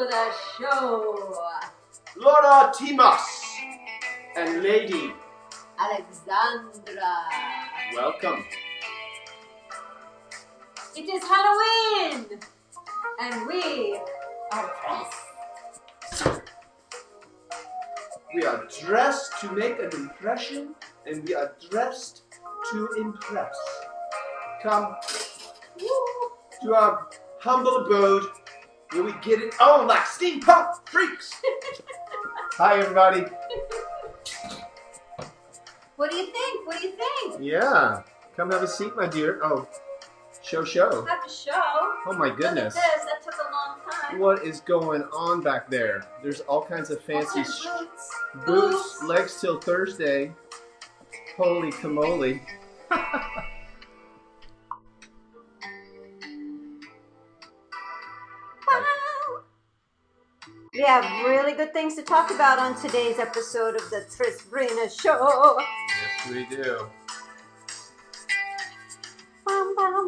the show. Laura Timas and Lady Alexandra. Welcome. It is Halloween, and we are dressed. We are dressed to make an impression, and we are dressed to impress. Come to our humble abode where we get it on like steampunk freaks. Hi, everybody. What do you think? What do you think? Yeah. Come have a seat, my dear. Oh, show. Have to show. Oh, my goodness. Look at this. That took a long time. What is going on back there? There's all kinds of fancy Boots. legs till Thursday. Holy camole. We have really good things to talk about on today's episode of the Reframe Show. Yes, we do. Bum, bum.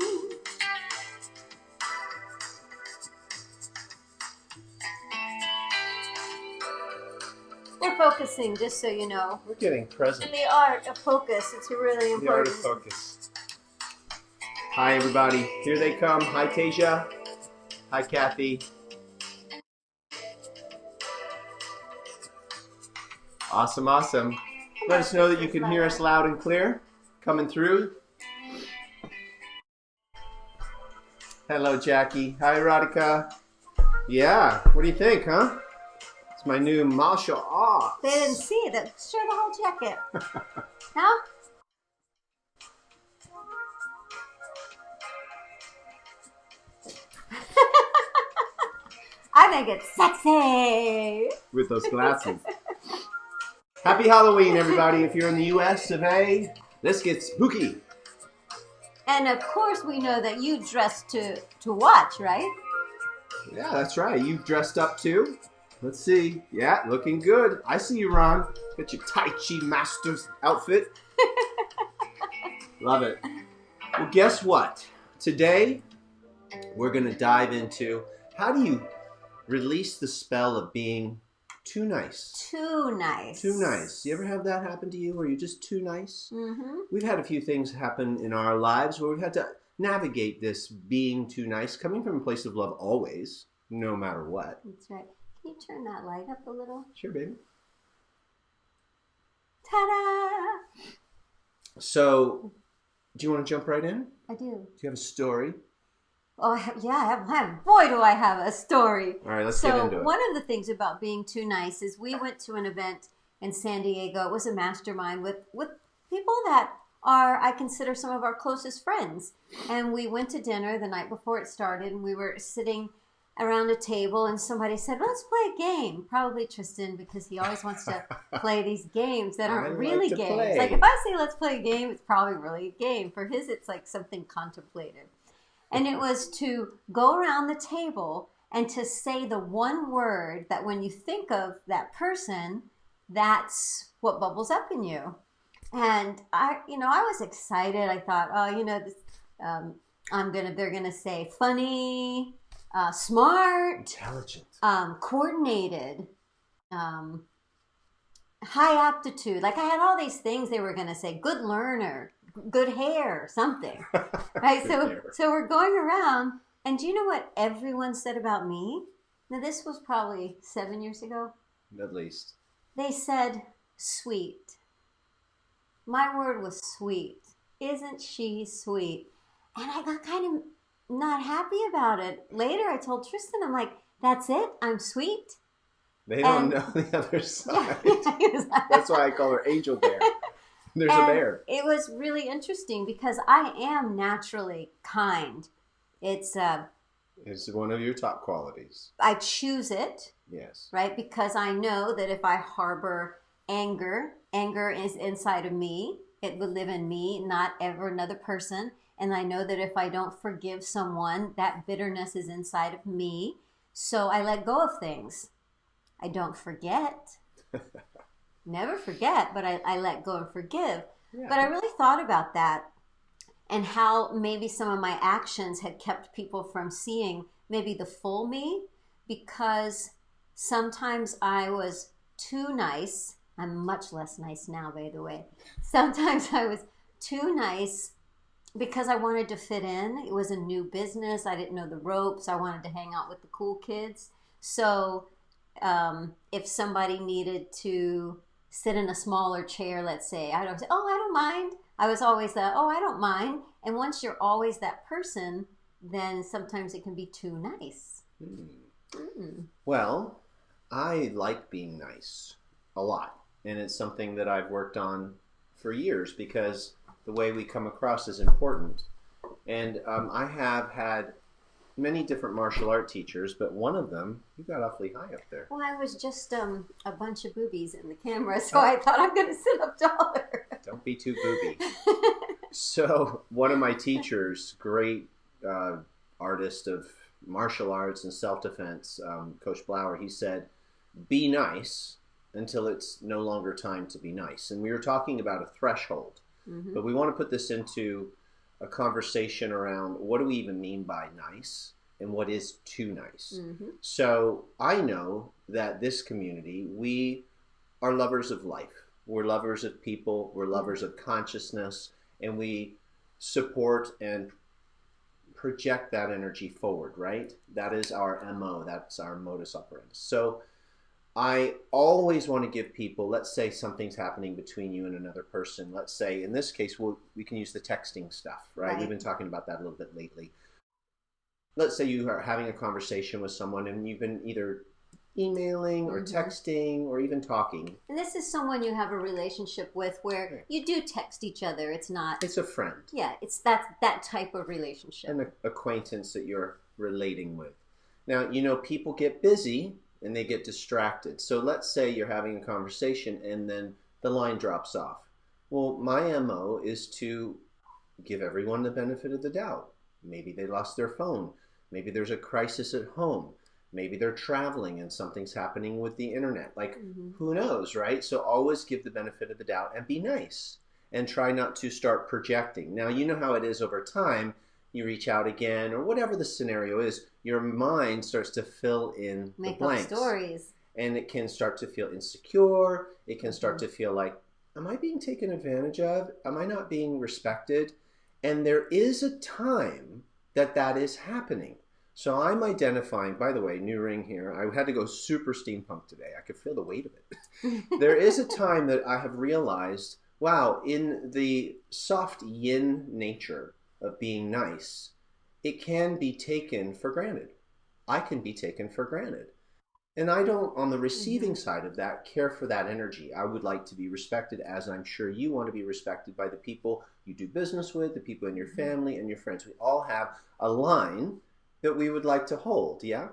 We're focusing, just so you know. We're getting present. The art of focus, it's really The art important. of focus. Hi, everybody. Here they come. Hi, Tasia. Hi, Kathy. Awesome. Let us know that you can hear us loud and clear. Coming through. Hello, Jackie. Hi, Erotica. Yeah, what do you think, huh? It's my new martial arts. They didn't see it. Show the whole jacket. No? I think it's sexy. With those glasses. Happy Halloween, everybody. If you're in the U.S. of A, let's get spooky. And of course, we know that you dress to watch, right? Yeah, that's right. You've dressed up too. Let's see. Yeah, looking good. I see you, Ron. Got your Tai Chi Master's outfit. Love it. Well, guess what? Today, we're going to dive into how do you release the spell of being too nice. Too nice. Too nice. You ever have that happen to you where you're just too nice? Mm-hmm. We've had a few things happen in our lives where we've had to navigate this being too nice, coming from a place of love always, no matter what. That's right. Can you turn that light up a little? Sure, baby. Ta-da! So, do you want to jump right in? I do. Do you have a story? Oh, yeah, I have. Boy, do I have a story. All right, let's get into it. So, one of the things about being too nice is we went to an event in San Diego. It was a mastermind with people that are, I consider, some of our closest friends. And we went to dinner the night before it started, and we were sitting around a table, and somebody said, let's play a game. Probably Tristan, because he always wants to play these games that aren't really games. Play. Like, if I say let's play a game, it's probably really a game. For his, it's like something contemplative. And it was to go around the table and to say the one word that when you think of that person, that's what bubbles up in you. And I was excited. I thought, this, they're gonna say funny, smart, Intelligent, coordinated, high aptitude. Like I had all these things they were gonna say. Good learner. Good hair, something, right? So we're going around, and do you know what everyone said about me? Now this was probably 7 years ago. At least. They said, sweet. My word was sweet. Isn't she sweet? And I got kind of not happy about it. Later I told Tristan, I'm like, that's it? I'm sweet? They don't know the other side. Yeah, That's why I call her Angel Bear. There's a bear. It was really interesting because I am naturally kind. It's one of your top qualities. I choose it. Yes. Right? Because I know that if I harbor anger is inside of me. It would live in me, not ever another person. And I know that if I don't forgive someone, that bitterness is inside of me. So I let go of things. I don't forget. Never forget, but I let go and forgive. Yeah. But I really thought about that and how maybe some of my actions had kept people from seeing maybe the full me. because sometimes I was too nice. I'm much less nice now, by the way. Sometimes I was too nice because I wanted to fit in. It was a new business. I didn't know the ropes. I wanted to hang out with the cool kids. So if somebody needed to sit in a smaller chair, let's say, I don't say, oh, I don't mind. I was always that, oh, I don't mind. And once you're always that person, then sometimes it can be too nice. Well, I like being nice a lot. And it's something that I've worked on for years because the way we come across is important. And I have had many different martial art teachers, but one of them, you got awfully high up there. Well, I was just a bunch of boobies in the camera, so I thought I'm going to sit up taller. Don't be too booby. So one of my teachers, great artist of martial arts and self-defense, Coach Blauer, he said, be nice until it's no longer time to be nice. And we were talking about a threshold, but we want to put this into a conversation around what do we even mean by nice and what is too nice. So I know that this community, we are lovers of life. We're lovers of people. We're lovers of consciousness, and we support and project that energy forward, right? That is our MO. That's our modus operandi. So I always want to give people, let's say something's happening between you and another person. Let's say, in this case, we can use the texting stuff, right? We've been talking about that a little bit lately. Let's say you are having a conversation with someone and you've been either emailing or texting or even talking. And this is someone you have a relationship with where you do text each other. It's not... It's a friend. Yeah, it's that type of relationship. An acquaintance that you're relating with. Now, you know, people get busy and they get distracted. So let's say you're having a conversation and then the line drops off. Well, my MO is to give everyone the benefit of the doubt. Maybe they lost their phone. Maybe there's a crisis at home. Maybe they're traveling and something's happening with the internet. Like, who knows, right? So always give the benefit of the doubt and be nice and try not to start projecting. Now, you know how it is over time. You reach out again or whatever the scenario is, your mind starts to fill in the blanks. Make up stories. And it can start to feel insecure. It can start to feel like, am I being taken advantage of? Am I not being respected? And there is a time that that is happening. So I'm identifying, by the way, new ring here. I had to go super steampunk today. I could feel the weight of it. There is a time that I have realized, wow, in the soft yin nature of being nice, it can be taken for granted. I can be taken for granted. And I don't, on the receiving side of that, care for that energy. I would like to be respected, as I'm sure you want to be respected by the people you do business with, the people in your family and your friends. We all have a line that we would like to hold, yeah?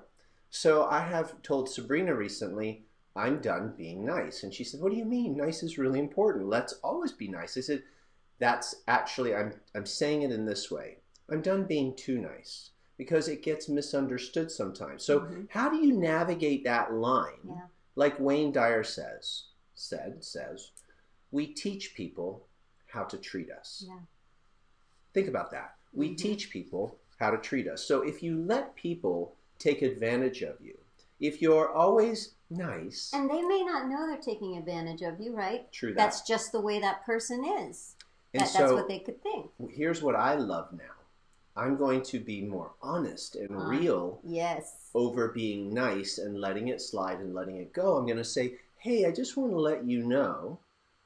So I have told Sabrina recently, I'm done being nice. And she said, what do you mean? Nice is really important. Let's always be nice. I said, that's actually, I'm saying it in this way. I'm done being too nice because it gets misunderstood sometimes. So how do you navigate that line? Yeah. Like Wayne Dyer says, we teach people how to treat us. Yeah. Think about that. We teach people how to treat us. So if you let people take advantage of you, if you're always nice... And they may not know they're taking advantage of you, right? True that. That's just the way that person is. That's what they could think. Here's what I love now. I'm going to be more honest and real over being nice and letting it slide and letting it go. I'm going to say, hey, I just want to let you know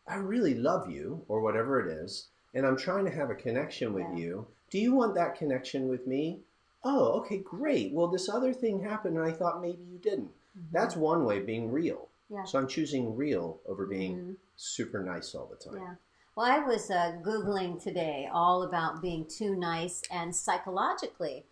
I really love you, or whatever it is, and I'm trying to have a connection with you. Do you want that connection with me? Oh, okay, great. Well, this other thing happened and I thought maybe you didn't. That's one way of being real. Yeah. So I'm choosing real over being super nice all the time. Yeah. Well, I was Googling today all about being too nice and psychologically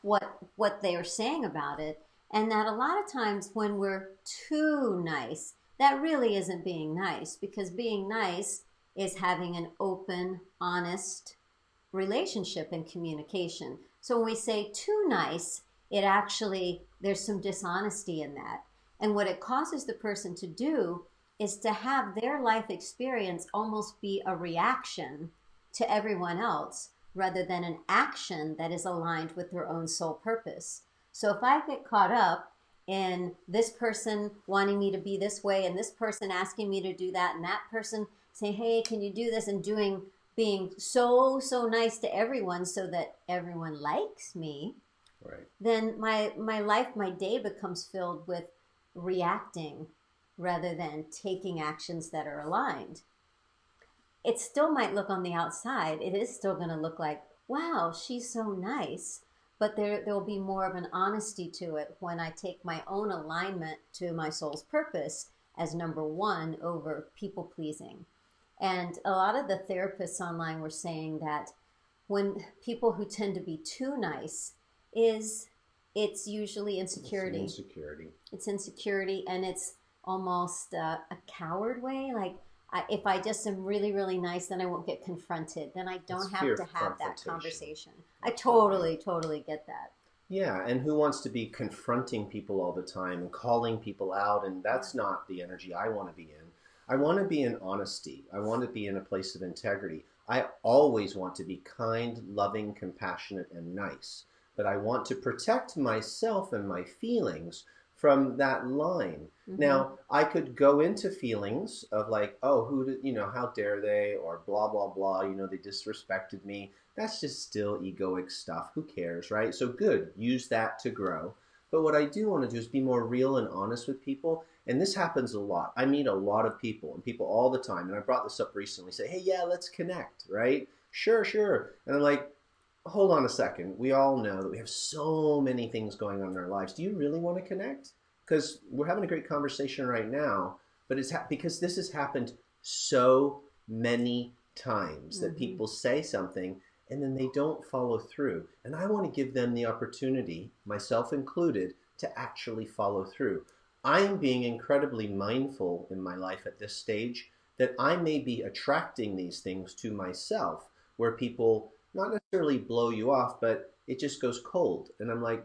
what they are saying about it. And that a lot of times when we're too nice, that really isn't being nice, because being nice is having an open, honest relationship and communication. So when we say too nice, it actually, there's some dishonesty in that. And what it causes the person to do is to have their life experience almost be a reaction to everyone else rather than an action that is aligned with their own soul purpose. So if I get caught up in this person wanting me to be this way and this person asking me to do that and that person saying, hey, can you do this, and being so nice to everyone so that everyone likes me, Right. then my life, my day becomes filled with reacting rather than taking actions that are aligned. It still might look on the outside, it is still going to look like, wow, she's so nice. But there will be more of an honesty to it when I take my own alignment to my soul's purpose as number one over people pleasing. And a lot of the therapists online were saying that when people who tend to be too nice, it's usually insecurity. It's insecurity, and it's almost a coward way. Like, if I just am really nice, then I won't get confronted. Then I don't have to have that conversation. I totally get that. Yeah, and who wants to be confronting people all the time and calling people out? And that's not the energy I want to be in. I want to be in honesty. I want to be in a place of integrity. I always want to be kind, loving, compassionate, and nice. But I want to protect myself and my feelings from that line. Now, I could go into feelings of like, oh, how dare they, or blah, blah, blah, they disrespected me. That's just still egoic stuff. Who cares, right? So good, use that to grow. But what I do want to do is be more real and honest with people. And this happens a lot. I meet a lot of people, and people all the time. And I brought this up recently, say, hey, yeah, let's connect, right? Sure. And I'm like, hold on a second. We all know that we have so many things going on in our lives. Do you really want to connect? Because we're having a great conversation right now, but it's because this has happened so many times that people say something and then they don't follow through. And I want to give them the opportunity, myself included, to actually follow through. I'm being incredibly mindful in my life at this stage that I may be attracting these things to myself, where people not necessarily blow you off, but it just goes cold. And I'm like,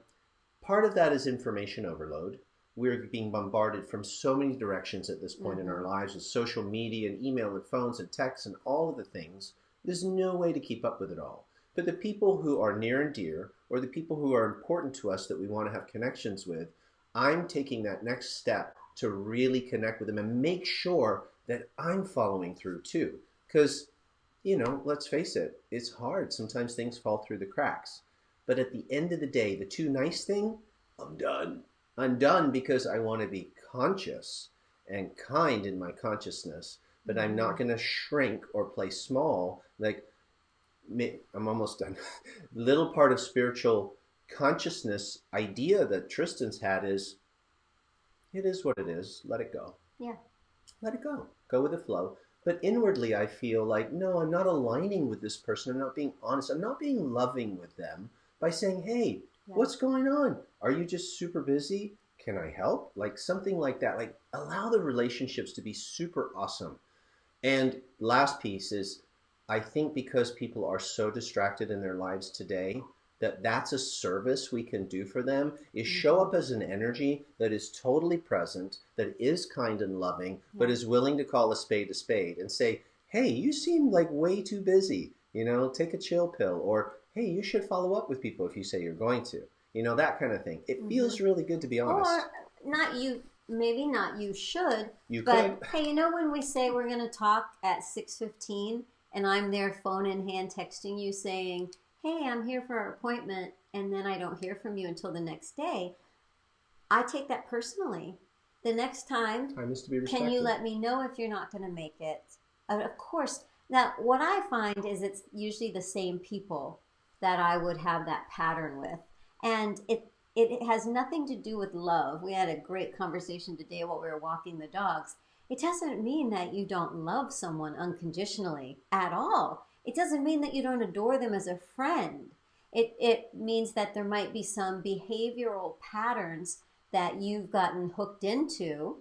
part of that is information overload. We're being bombarded from so many directions at this point in our lives with social media and email and phones and texts and all of the things. There's no way to keep up with it all. But the people who are near and dear, or the people who are important to us that we want to have connections with, I'm taking that next step to really connect with them and make sure that I'm following through too. Because, let's face it, it's hard. Sometimes things fall through the cracks. But at the end of the day, the too nice thing, I'm done. I'm done because I want to be conscious and kind in my consciousness, but I'm not going to shrink or play small. Like, I'm almost done. Little part of spiritual consciousness idea that Tristan's had is, it is what it is. Let it go. Yeah. Let it go. Go with the flow. But inwardly, I feel like, no, I'm not aligning with this person. I'm not being honest. I'm not being loving with them by saying, hey, what's going on? Are you just super busy? Can I help? Like something like that. Like allow the relationships to be super awesome. And last piece is, I think because people are so distracted in their lives today, that's a service we can do for them, is show up as an energy that is totally present, that is kind and loving, but is willing to call a spade and say, hey, you seem like way too busy, take a chill pill, or hey, you should follow up with people if you say you're going to, that kind of thing. It feels really good, to be honest. Or not you, maybe not you should, but hey, when we say we're going to talk at 6:15 and I'm there phone in hand texting you saying, hey, I'm here for our appointment, and then I don't hear from you until the next day, I take that personally. The next time is to be respected. Can you let me know if you're not going to make it? Of course. Now, what I find is it's usually the same people that I would have that pattern with. And it has nothing to do with love. We had a great conversation today while we were walking the dogs. It doesn't mean that you don't love someone unconditionally at all. It doesn't mean that you don't adore them as a friend. It means that there might be some behavioral patterns that you've gotten hooked into,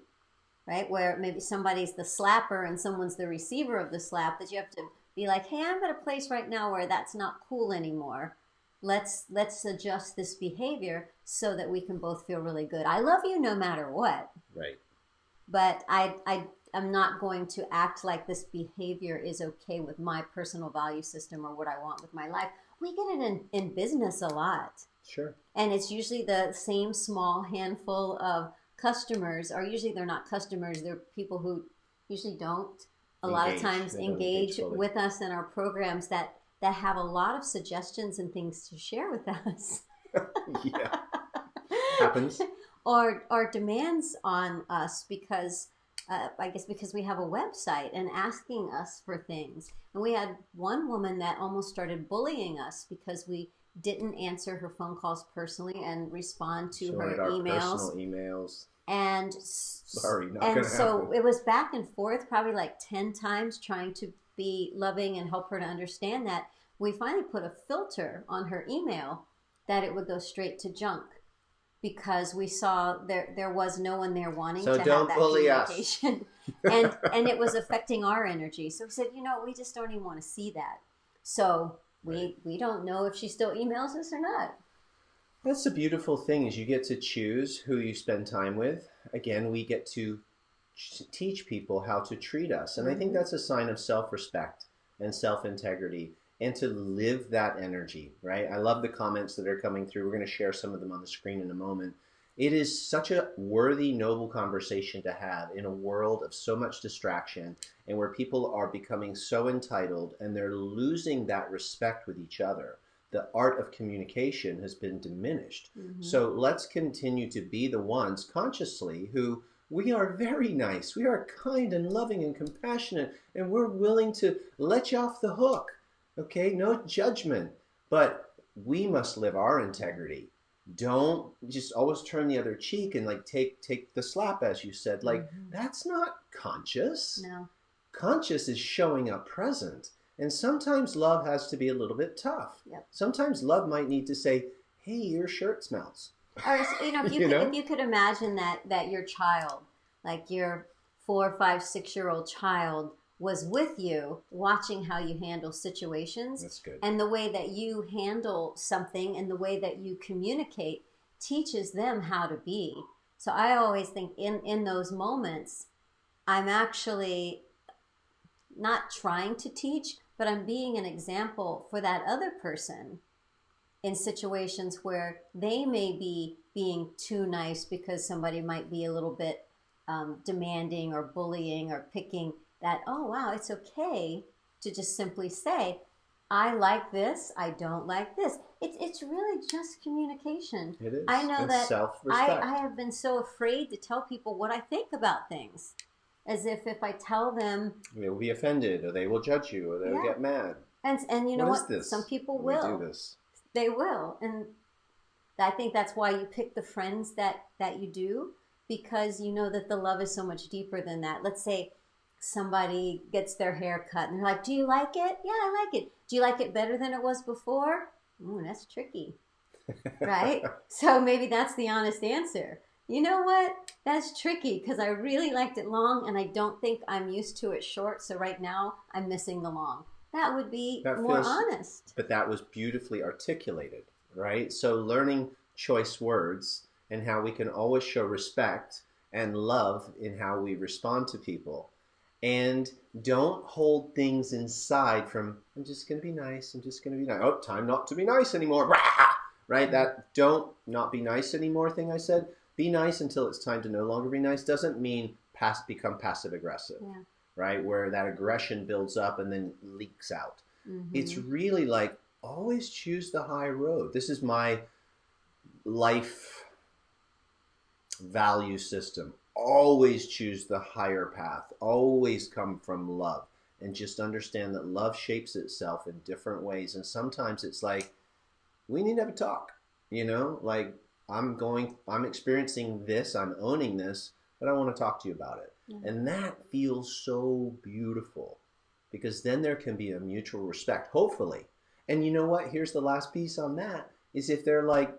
right? Where maybe somebody's the slapper and someone's the receiver of the slap, that you have to be like, hey, I'm at a place right now where that's not cool anymore. Let's adjust this behavior so that we can both feel really good. I love you no matter what. Right. But I'm not going to act like this behavior is okay with my personal value system or what I want with my life. We get it in business a lot. Sure. And it's usually the same small handful of customers, or usually they're not customers, they're people who usually don't a lot of times They don't engage engage fully. with us in our programs that have a lot of suggestions and things to share with us. Yeah. Happens. or demands on us because I guess because we have a website and asking us for things. And we had one woman that almost started bullying us because we didn't answer her phone calls personally and respond to Showing her our emails. personal emails. And Sorry, not and gonna so happen. it was back and forth probably like 10 times trying to be loving and help her to understand that. We finally put a filter on her email that it would go straight to junk because we saw there was no one there wanting So to have don't that bully us. communication. and it was affecting our energy. So we said, we just don't even want to see that. So we don't know if she still emails us or not. That's the beautiful thing is you get to choose who you spend time with. Again, we get to teach people how to treat us. And I think that's a sign of self-respect and self-integrity and to live that energy, right? I love the comments that are coming through. We're going to share some of them on the screen in a moment. It is such a worthy, noble conversation to have in a world of so much distraction and where people are becoming so entitled and they're losing that respect with each other. The art of communication has been diminished. So let's continue to be the ones consciously who we are very nice. We are kind and loving and compassionate, and we're willing to let you off the hook. Okay, no judgment, but we must live our integrity. Don't just always turn the other cheek and like take the slap, as you said. Like that's not conscious. No. Conscious is showing up present. And sometimes love has to be a little bit tough. Yep. Sometimes love might need to say, hey, your shirt smells. Or if you could imagine that your child, like your 4, 5, 6-year-old child, was with you, watching how you handle situations. That's good. And the way that you handle something and the way that you communicate teaches them how to be. So I always think in those moments, I'm actually not trying to teach, but I'm being an example for that other person in situations where they may be being too nice because somebody might be a little bit demanding or bullying or picking that, oh, wow, it's okay to just simply say, I like this, I don't like this. It's really just communication. It is. I know and that self-respect. I have been so afraid to tell people what I think about things. As if I tell them, they will be offended, or they will judge you, or they'll get mad. And you know What what? is this? Some people We will. do this. They will, and I think that's why you pick the friends that you do, because you know that the love is so much deeper than that. Let's say somebody gets their hair cut, and they're like, "Do you like it? Yeah, I like it. Do you like it better than it was before? Ooh, that's tricky, right? So maybe that's the honest answer. You know what? That's tricky because I really liked it long and I don't think I'm used to it short. So right now I'm missing the long. That would be more honest. But that was beautifully articulated, right? So learning choice words and how we can always show respect and love in how we respond to people. And don't hold things inside from, I'm just going to be nice. I'm just going to be nice. Oh, time not to be nice anymore. Right? That don't not be nice anymore thing I said. Be nice until it's time to no longer be nice doesn't mean become passive aggressive, right? Where that aggression builds up and then leaks out. It's really like always choose the high road. This is my life value system. Always choose the higher path. Always come from love. And just understand that love shapes itself in different ways. And sometimes it's like, we need to have a talk, like, I'm experiencing this, I'm owning this, but I want to talk to you about it. And that feels so beautiful because then there can be a mutual respect, hopefully. And you know what? Here's the last piece on that is if they're like,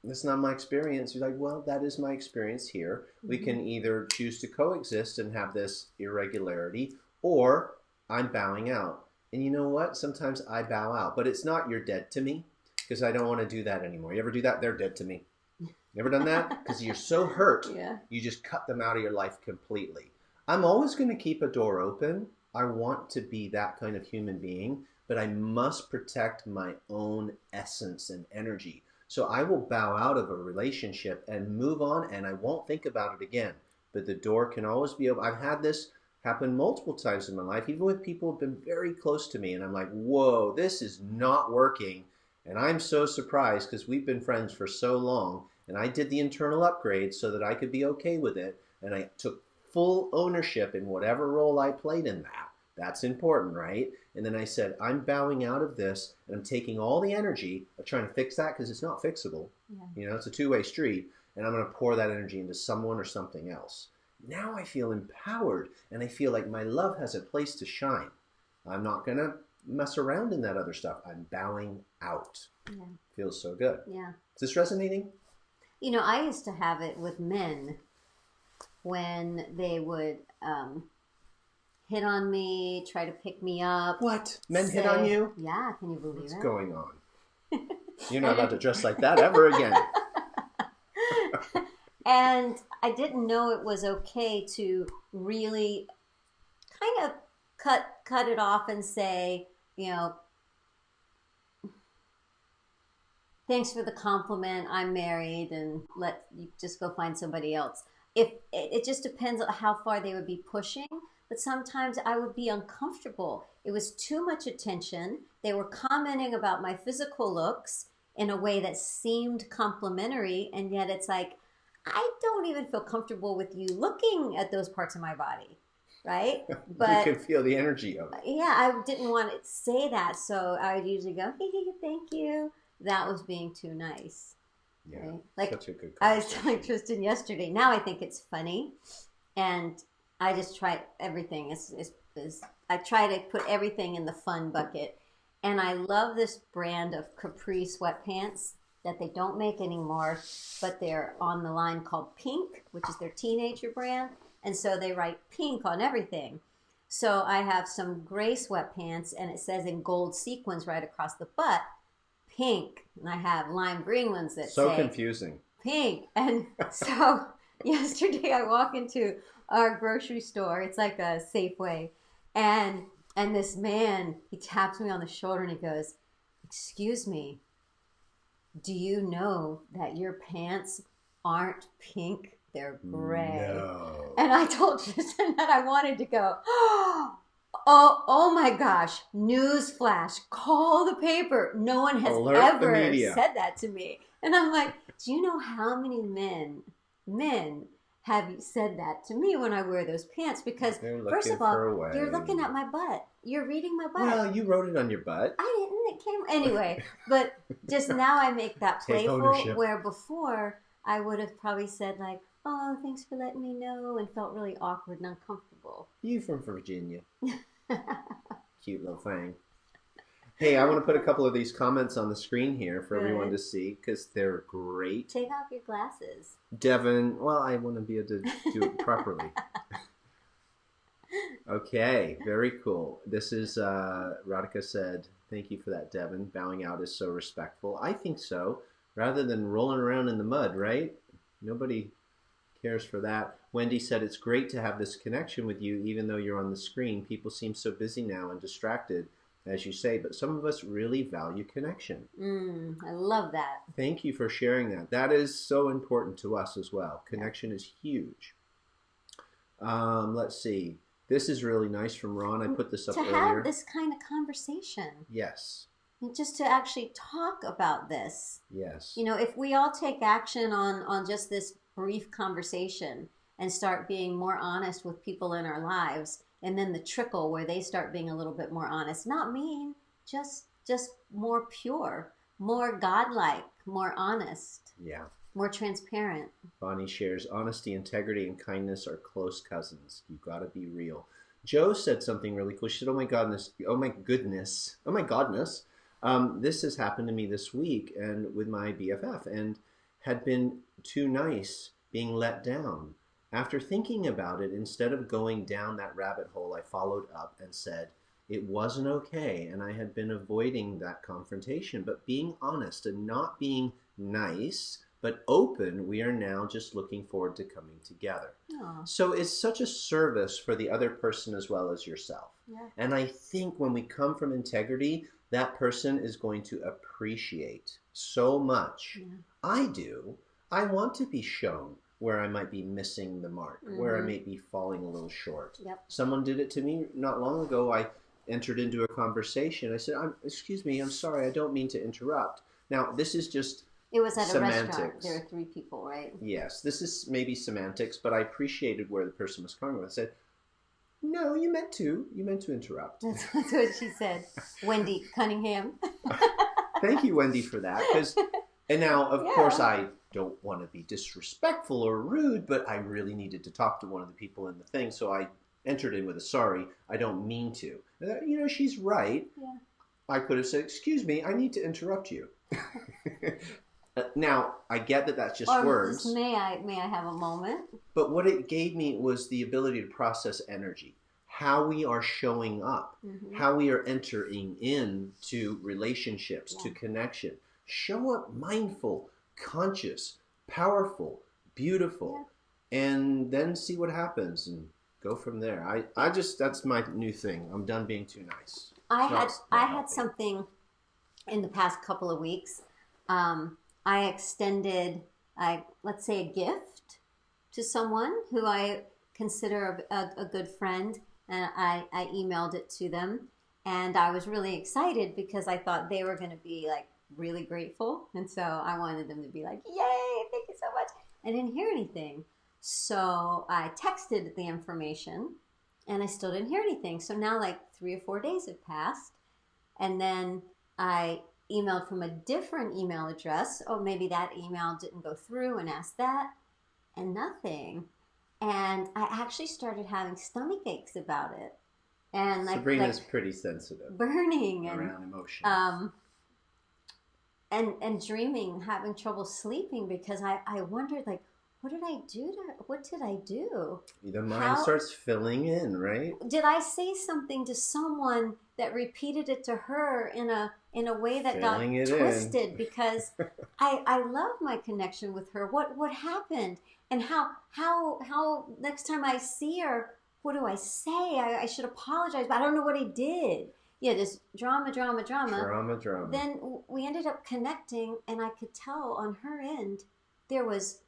that's not my experience. You're like, well, that is my experience here. We can either choose to coexist and have this irregularity, or I'm bowing out. And you know what? Sometimes I bow out, but it's not you're dead to me. Because I don't want to do that anymore. You ever do that? They're dead to me. You ever done that? Because you're so hurt, you just cut them out of your life completely. I'm always going to keep a door open. I want to be that kind of human being, but I must protect my own essence and energy. So I will bow out of a relationship and move on, and I won't think about it again. But the door can always be open. I've had this happen multiple times in my life, even with people who have been very close to me, and I'm like, whoa, this is not working. And I'm so surprised because we've been friends for so long, and I did the internal upgrade so that I could be okay with it, and I took full ownership in whatever role I played in that. That's important, right? And then I said, I'm bowing out of this, and I'm taking all the energy of trying to fix that because it's not fixable. Yeah. You know, it's a two-way street, and I'm going to pour that energy into someone or something else. Now I feel empowered, and I feel like my love has a place to shine. I'm not going to mess around in that other stuff. I'm bowing out. Yeah. Feels so good. Yeah. Is this resonating? You know, I used to have it with men when they would hit on me, try to pick me up. What? Men hit on you? Yeah, can you believe What's it? going on? You're not about to dress like that ever again. And I didn't know it was okay to really kind of cut it off and say, you know, thanks for the compliment, I'm married, and let you just go find somebody else. If it just depends on how far they would be pushing, but sometimes I would be uncomfortable. It was too much attention. They were commenting about my physical looks in a way that seemed complimentary, and yet it's like, I don't even feel comfortable with you looking at those parts of my body, right? But you can feel the energy of it. yeah, I didn't want to say that, so I would usually go, hey, thank you. That was being too nice. Yeah, right? Like such a good I was telling Tristan yesterday. Now I think it's funny, and I just try everything. I try to put everything in the fun bucket, and I love this brand of Capri sweatpants that they don't make anymore, but they're on the line called Pink, which is their teenager brand, and so they write pink on everything. So I have some gray sweatpants, and it says in gold sequins right across the butt, Pink, and I have lime green ones that so say confusing. Pink. And so yesterday I walk into our grocery store. It's like a Safeway, and this man, he taps me on the shoulder and he goes, "Excuse me, do you know that your pants aren't pink? They're gray." No. And I told Tristan that I wanted to go, oh my gosh, news flash, call the paper. No one has Alert the ever media. said that to me. And I'm like, do you know how many men have said that to me when I wear those pants? Because first of all, you're looking at my butt. You're reading my butt. Well, you wrote it on your butt. I didn't. It came anyway. But just now I make that Take playful, ownership. where before I would have probably said like, "Oh, thanks for letting me know," and felt really awkward and uncomfortable. You from Virginia. Cute little thing. Hey, I want to put a couple of these comments on the screen here for everyone to see because they're great. Take off your glasses. Devin, well, I want to be able to do it properly. Okay, very cool. This is, Radhika said, thank you for that, Devin. Bowing out is so respectful. I think so. Rather than rolling around in the mud, right? Nobody cares for that. Wendy said, it's great to have this connection with you, even though you're on the screen. People seem so busy now and distracted, as you say, but some of us really value connection. I love that. Thank you for sharing that. That is so important to us as well. Connection is huge. Let's see. This is really nice from Ron. I put this up earlier. To have this kind of conversation. Yes. And just to actually talk about this. Yes. You know, if we all take action on just this brief conversation and start being more honest with people in our lives, and then the trickle where they start being a little bit more honest, not mean, just more pure, more godlike, more honest. Yeah. More transparent. Bonnie shares, honesty, integrity, and kindness are close cousins. You've got to be real. Joe said something really cool. She said, oh my goodness, this has happened to me this week and with my BFF and had been too nice being let down. After thinking about it, instead of going down that rabbit hole, I followed up and said, it wasn't okay, and I had been avoiding that confrontation, but being honest and not being nice, but open, we are now just looking forward to coming together. Aww. So it's such a service for the other person as well as yourself. Yeah. And I think when we come from integrity, that person is going to appreciate so much. Yeah. I do. I want to be shown where I might be missing the mark, where I may be falling a little short. Yep. Someone did it to me not long ago. I entered into a conversation. I said, excuse me, I'm sorry, I don't mean to interrupt. Now, this is just It was at semantics. a restaurant. There were 3 people, right? Yes, this is maybe semantics, but I appreciated where the person was coming from. I said, no, you meant to interrupt. That's what she said. Wendy Cunningham. Thank you, Wendy, for that. And now, of Yeah. course, I don't want to be disrespectful or rude, but I really needed to talk to one of the people in the thing, so I entered in with a sorry, I don't mean to. You know, she's right. Yeah. I could have said, excuse me, I need to interrupt you. Now, I get that that's just Or words. just, may I have a moment? But what it gave me was the ability to process energy, how we are showing up, how we are entering into relationships, to connection. Show up mindful, conscious, powerful, beautiful, and then see what happens and go from there. I just, that's my new thing. I'm done being too nice. I had something in the past couple of weeks. I extended, let's say, a gift to someone who I consider a good friend, and I emailed it to them, and I was really excited because I thought they were going to be like really grateful, and so I wanted them to be like, yay, thank you so much. I didn't hear anything, so I texted the information, and I still didn't hear anything. So now like 3 or 4 days have passed, and then I emailed from a different email address. Oh, maybe that email didn't go through, and asked that, and nothing. And I actually started having stomach aches about it, and Sabrina's pretty sensitive, burning and around emotions. And dreaming, having trouble sleeping because I wondered, like, what did I do? The mind starts filling in, right? Did I say something to someone that repeated it to her in a way that got twisted? Because I love my connection with her. What happened? And how next time I see her, what do I say? I should apologize, but I don't know what I did. Yeah, just drama. Then we ended up connecting, and I could tell on her end there was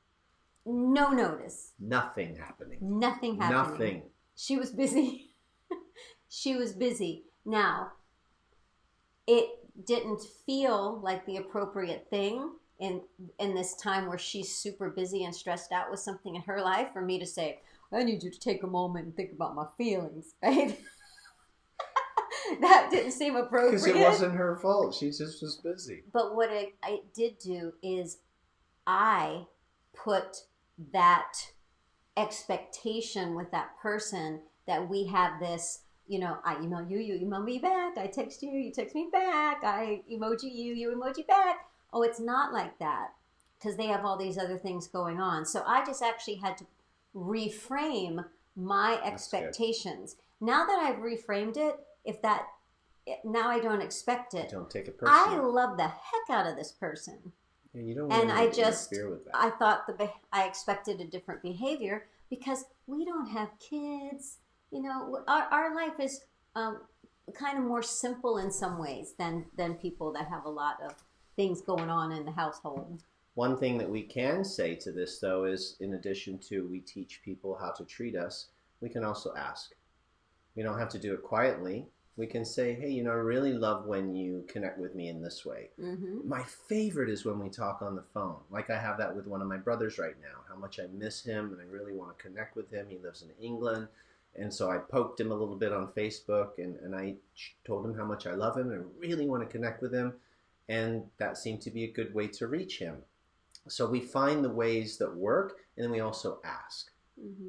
no notice. Nothing happening. Nothing. She was busy. She was busy. Now, it didn't feel like the appropriate thing in this time where she's super busy and stressed out with something in her life for me to say, I need you to take a moment and think about my feelings, right? That didn't seem appropriate. Because it wasn't her fault. She just was busy. But what I did do is I put that expectation with that person that we have this, I email you, you email me back. I text you, you text me back. I emoji you, you emoji back. Oh, it's not like that because they have all these other things going on. So I just actually had to reframe my expectations. Now that I've reframed it, now I don't expect it. Don't take it personally. I love the heck out of this person. Yeah, you don't and want I to just, interfere with that. I thought I expected a different behavior because we don't have kids. Our life is kind of more simple in some ways than people that have a lot of things going on in the household. One thing that we can say to this, though, is in addition to we teach people how to treat us, we can also ask. We don't have to do it quietly. We can say, hey, I really love when you connect with me in this way. Mm-hmm. My favorite is when we talk on the phone. Like I have that with one of my brothers right now, how much I miss him and I really want to connect with him. He lives in England. And so I poked him a little bit on Facebook and I told him how much I love him and I really want to connect with him. And that seemed to be a good way to reach him. So we find the ways that work and then we also ask,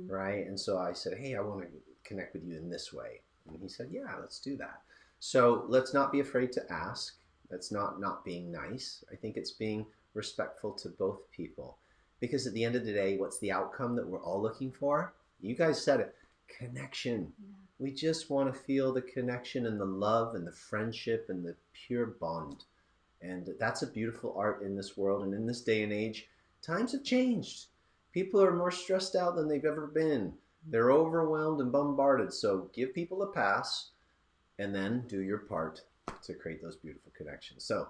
right? And so I said, hey, I want to connect with you in this way. And he said, yeah, let's do that. So let's not be afraid to ask. That's not being nice. I think it's being respectful to both people. Because at the end of the day, what's the outcome that we're all looking for? You guys said it. Connection. Yeah. We just want to feel the connection and the love and the friendship and the pure bond. And that's a beautiful art in this world. And in this day and age, times have changed. People are more stressed out than they've ever been. They're overwhelmed and bombarded. So give people a pass and then do your part to create those beautiful connections. So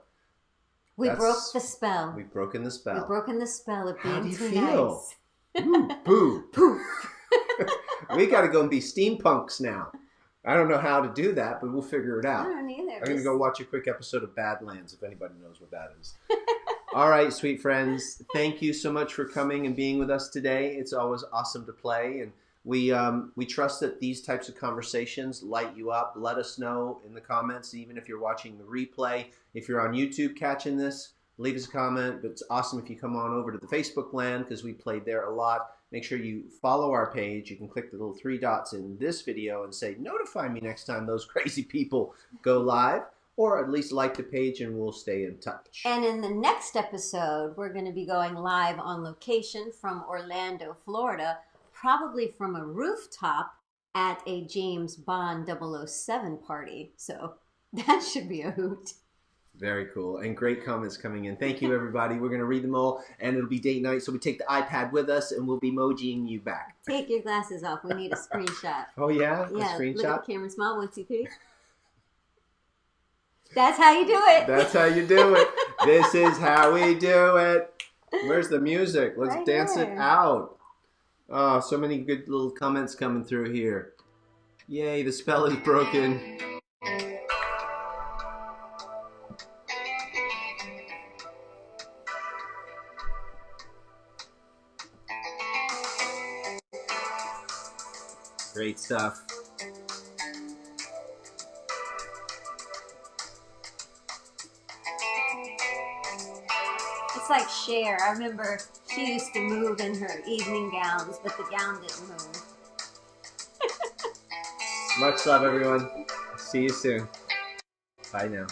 We broke the spell. We've broken the spell. We've broken the spell of being How do you too feel? nice. Ooh, boo. Poof. We got to go and be steampunks now. I don't know how to do that, but we'll figure it I out. don't either. I'm going to go watch a quick episode of Badlands, if anybody knows what that is. All right, sweet friends. Thank you so much for coming and being with us today. It's always awesome to play. And we trust that these types of conversations light you up. Let us know in the comments, even if you're watching the replay. If you're on YouTube catching this, leave us a comment. But it's awesome if you come on over to the Facebook land, because we played there a lot. Make sure you follow our page. You can click the little 3 dots in this video and say, notify me next time those crazy people go live, or at least like the page and we'll stay in touch. And in the next episode, we're going to be going live on location from Orlando, Florida, probably from a rooftop at a James Bond 007 party. So that should be a hoot. Very cool. And great comments coming in. Thank you, everybody. We're going to read them all, and it'll be date night, so we take the iPad with us, and we'll be emojiing you back. Take your glasses off. We need a screenshot. Oh, yeah? Yeah, A screenshot? look at the camera. Smile. 1, 2, 3. That's how you do it. That's how you do it. This is how we do it. Where's the music? Let's Right dance here. it out. Oh, so many good little comments coming through here. Yay, the spell is broken. Great stuff. It's like Cher. I remember she used to move in her evening gowns, but the gown didn't move. Much love, everyone. See you soon. Bye now.